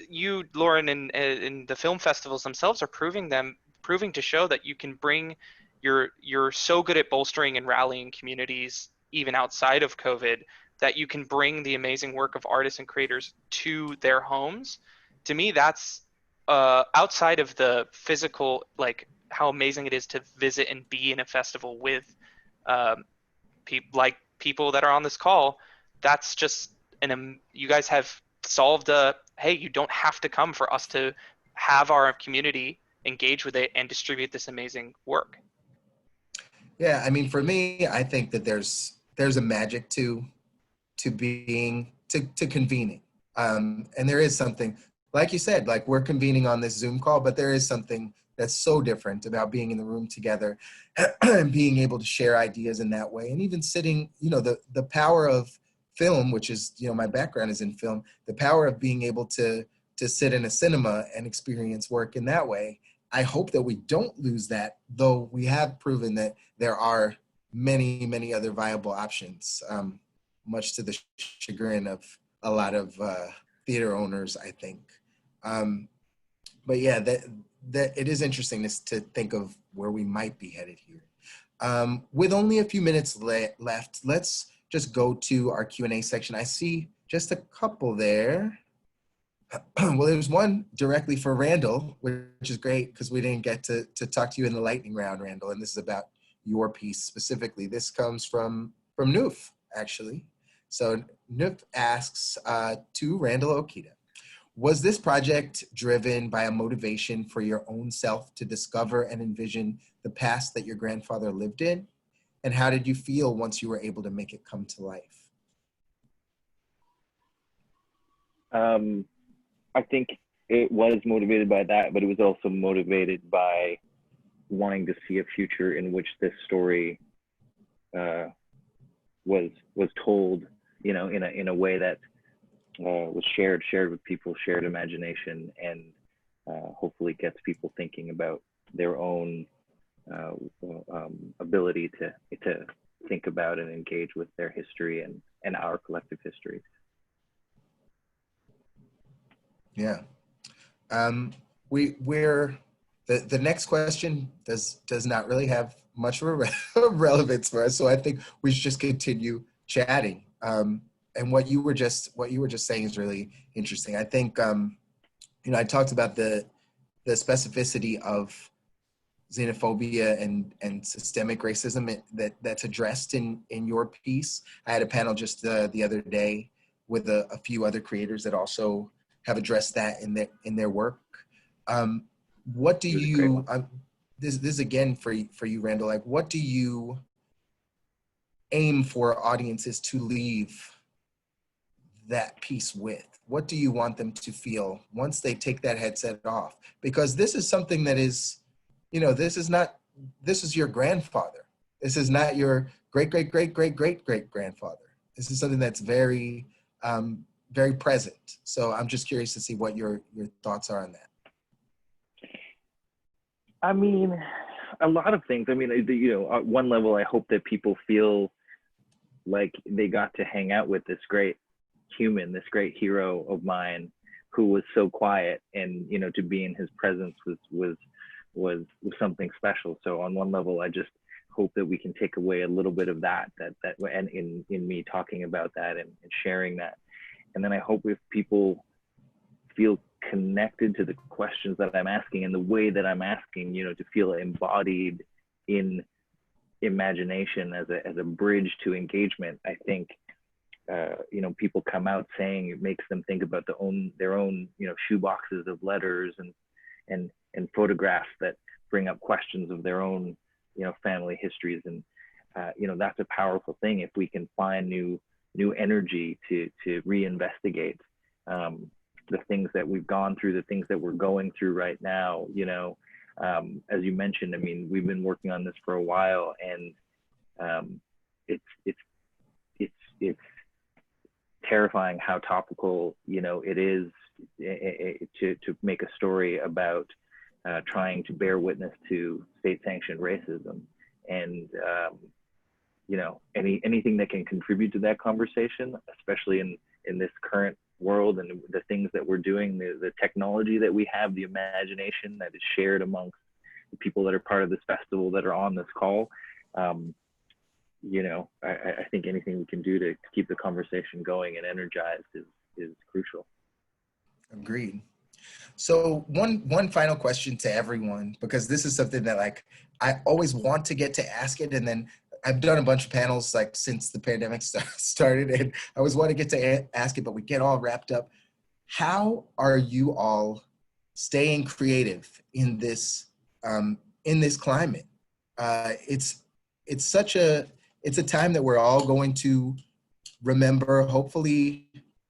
you, Loren, and the film festivals themselves are proving to show that you can bring you're so good at bolstering and rallying communities even outside of COVID, that you can bring the amazing work of artists and creators to their homes. To me, that's outside of the physical, like how amazing it is to visit and be in a festival with people that are on this call. That's just you guys have solved hey, you don't have to come for us to have our community engage with it and distribute this amazing work. Yeah, I mean, for me, I think that there's a magic to convening. And there is something, like you said, like we're convening on this Zoom call, but there is something that's so different about being in the room together and being able to share ideas in that way. And even sitting, the power of film, which is, my background is in film, the power of being able to sit in a cinema and experience work in that way. I hope that we don't lose that, though we have proven that there are many, many other viable options, much to the chagrin of a lot of theater owners, I think. But yeah, that it is interesting to think of where we might be headed here. With only a few minutes left, let's just go to our Q&A section. I see just a couple there. Well, there's one directly for Randall, which is great because we didn't get to talk to you in the lightning round, Randall, and this is about your piece specifically. This comes from Noof, actually. So Noof asks to Randall Okita, was this project driven by a motivation for your own self to discover and envision the past that your grandfather lived in? And how did you feel once you were able to make it come to life? I think it was motivated by that, but it was also motivated by wanting to see a future in which this story was told, you know, in a way that was shared with people, shared imagination, and hopefully gets people thinking about their own ability to think about and engage with their history and our collective history. Yeah. We're the next question does not really have much of a relevance for us, so I think we should just continue chatting. And what you were just saying is really interesting. I think you know, I talked about the specificity of xenophobia and systemic racism that's addressed in your piece. I had a panel just the other day with a few other creators that also have addressed that in their work. What do you, this is again for you, Randall, like what do you aim for audiences to leave that piece with? What do you want them to feel once they take that headset off? Because this is something that is, you know, this is your grandfather. This is not your great-great-great-great-great-great-grandfather. This is something that's very, very present. So I'm just curious to see what your thoughts are on that. I mean, a lot of things. I mean, you know, at one level, I hope that people feel like they got to hang out with this great human, this great hero of mine who was so quiet, and, you know, to be in his presence was something special. So on one level, I just hope that we can take away a little bit of that and in me talking about that and sharing that. And then I hope if people feel connected to the questions that I'm asking and the way that I'm asking, you know, to feel embodied in imagination as a bridge to engagement. I think, you know, people come out saying it makes them think about their own, you know, shoeboxes of letters and photographs that bring up questions of their own, you know, family histories. And, you know, that's a powerful thing if we can find new energy to reinvestigate the things that we've gone through, the things that we're going through right now. You know, as you mentioned, I mean, we've been working on this for a while, and it's terrifying how topical, you know, it is to make a story about trying to bear witness to state-sanctioned racism. And you know, anything that can contribute to that conversation, especially in this current world and the things that we're doing, the technology that we have, the imagination that is shared amongst the people that are part of this festival that are on this call. You know, I think anything we can do to keep the conversation going and energized is crucial. Agreed. So one final question to everyone, because this is something that, like, I always want to get to ask it, and then I've done a bunch of panels like since the pandemic started, and I always want to get to ask it, but we get all wrapped up. How are you all staying creative in this climate? It's a time that we're all going to remember. Hopefully,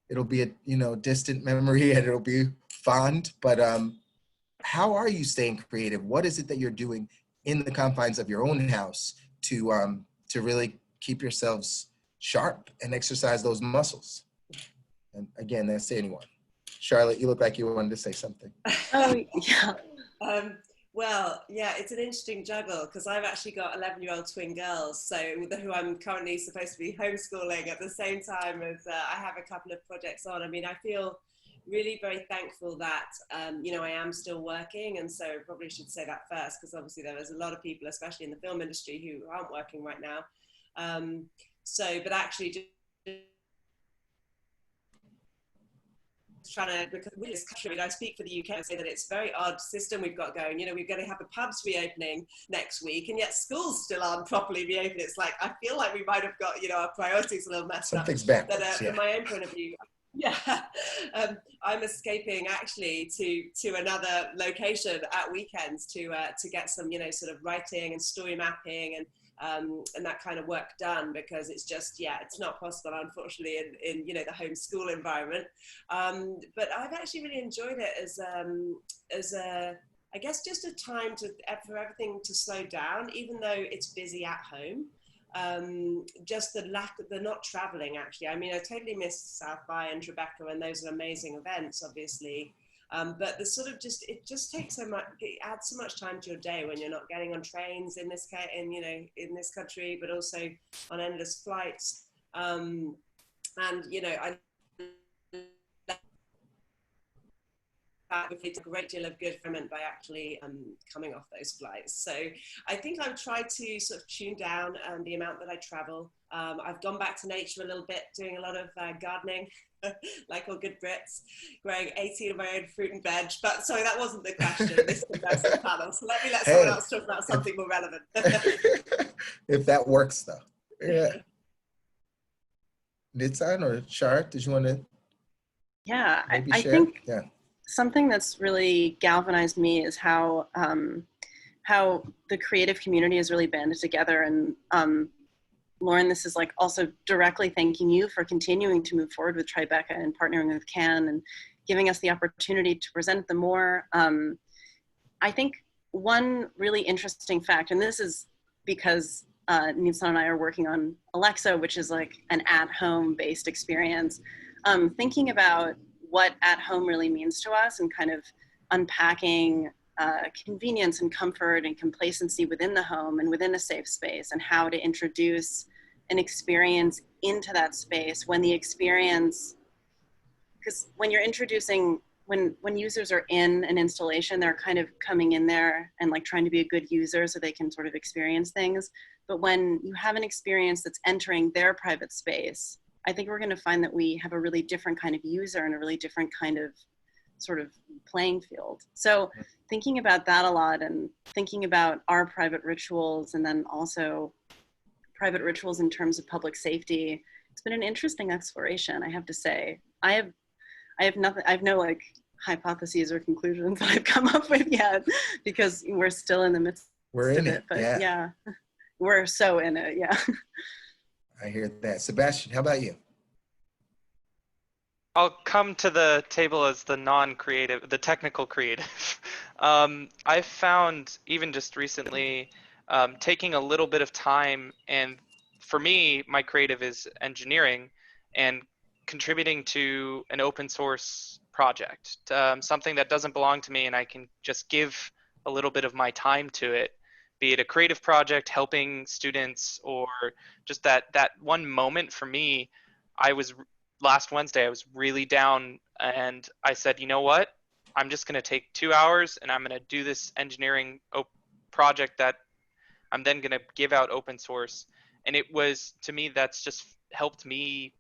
it'll be a, you know, distant memory and it'll be fond. But how are you staying creative? What is it that you're doing in the confines of your own house to really keep yourselves sharp and exercise those muscles? And again, that's to anyone. Charlotte, you look like you wanted to say something. Oh, yeah. Well, yeah, it's an interesting juggle because I've actually got 11-year-old twin girls, so who I'm currently supposed to be homeschooling at the same time as I have a couple of projects on. I mean, I feel really very thankful that, you know, I am still working. And so probably should say that first, because obviously there is a lot of people, especially in the film industry, who aren't working right now. But actually just trying to, because with this country, I speak for the UK and say that it's a very odd system we've got going. You know, we're going to have the pubs reopening next week, and yet schools still aren't properly reopened. It's like, I feel like we might have got, you know, our priorities a little messed Something's up. backwards, But yeah. from my own point of view, yeah, I'm escaping actually to another location at weekends to get some, you know, sort of writing and story mapping and that kind of work done, because it's just, yeah, it's not possible, unfortunately, in you know, the homeschool environment. But I've actually really enjoyed it as a, I guess, just a time for everything to slow down, even though it's busy at home. Just the not traveling, actually. I mean, I totally missed South by and Tribeca, and those are amazing events, obviously. But the sort of it just takes so much, it adds so much time to your day when you're not getting on trains in this country, but also on endless flights. And, you know, I it's a great deal of good ferment by actually coming off those flights. So I think I've tried to sort of tune down the amount that I travel. I've gone back to nature a little bit, doing a lot of gardening, like all good Brits, growing 18 of my own fruit and veg. But sorry, that wasn't the question. This is the panel. So let me let someone else talk about something more relevant. If that works, though. Yeah. Nitzan or Char, did you want to? Yeah, I share? think yeah. Something that's really galvanized me is how the creative community has really banded together. And Loren, this is like also directly thanking you for continuing to move forward with Tribeca and partnering with CAN and giving us the opportunity to present them more. I think one really interesting fact, and this is because Nitzan and I are working on Alexa, which is like an at-home based experience, thinking about what at home really means to us and kind of unpacking convenience and comfort and complacency within the home and within a safe space, and how to introduce an experience into that space when the experience, because when you're introducing, when users are in an installation, they're kind of coming in there and like trying to be a good user so they can sort of experience things. But when you have an experience that's entering their private space, I think we're going to find that we have a really different kind of user and a really different kind of sort of playing field. So thinking about that a lot, and thinking about our private rituals, and then also private rituals in terms of public safety, it's been an interesting exploration, I have to say. I have no like hypotheses or conclusions that I've come up with yet, because we're still in the midst of it. But yeah, we're so in it, yeah. I hear that. Sebastian, how about you? I'll come to the table as the non-creative, the technical creative. I found, even just recently, taking a little bit of time, and for me, my creative is engineering and contributing to an open source project, something that doesn't belong to me, and I can just give a little bit of my time to it, be it a creative project, helping students, or just that one moment for me. Last Wednesday, I was really down, and I said, you know what? I'm just going to take 2 hours and I'm going to do this engineering project that I'm then going to give out open source. And it was, to me, that's just helped me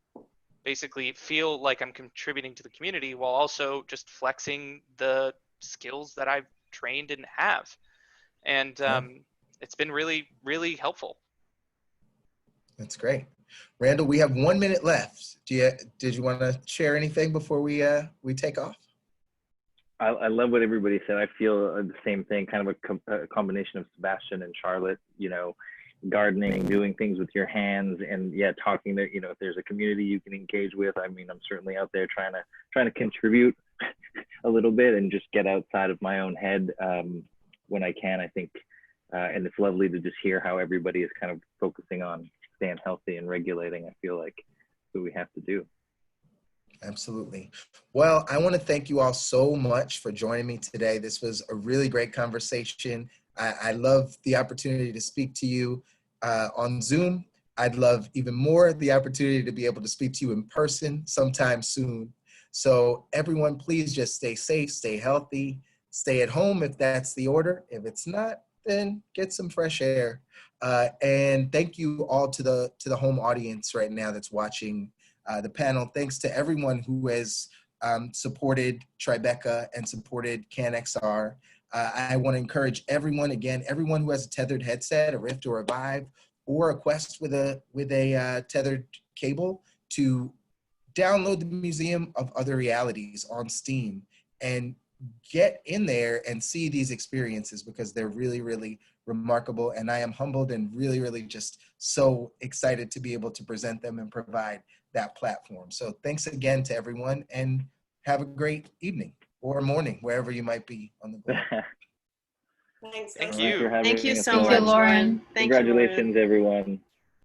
basically feel like I'm contributing to the community while also just flexing the skills that I've trained and have. And it's been really, really helpful. That's great. Randall, we have 1 minute left. Did you want to share anything before we take off? I love what everybody said. I feel the same thing, kind of a combination of Sebastian and Charlotte, you know, gardening, doing things with your hands, and yet talking that, you know, if there's a community you can engage with. I mean, I'm certainly out there trying to contribute a little bit and just get outside of my own head when I can, I think. And it's lovely to just hear how everybody is kind of focusing on staying healthy and regulating. I feel like that's what we have to do. Absolutely. Well, I want to thank you all so much for joining me today. This was a really great conversation. I love the opportunity to speak to you on Zoom. I'd love even more the opportunity to be able to speak to you in person sometime soon. So everyone, please just stay safe, stay healthy, stay at home if that's the order. If it's not, then get some fresh air. And thank you all to the home audience right now that's watching the panel. Thanks to everyone who has supported Tribeca and supported CanXR. I want to encourage everyone, again, everyone who has a tethered headset, a Rift or a Vive, or a Quest with a tethered cable, to download the Museum of Other Realities on Steam and get in there and see these experiences, because they're really, really remarkable. And I am humbled and really, really just so excited to be able to present them and provide that platform. So thanks again to everyone, and have a great evening or morning, wherever you might be on the globe. Thanks. Thank Thanks you. for having Thank you us so on. much, Thank you, Loren. Thank you, Loren. Congratulations, everyone.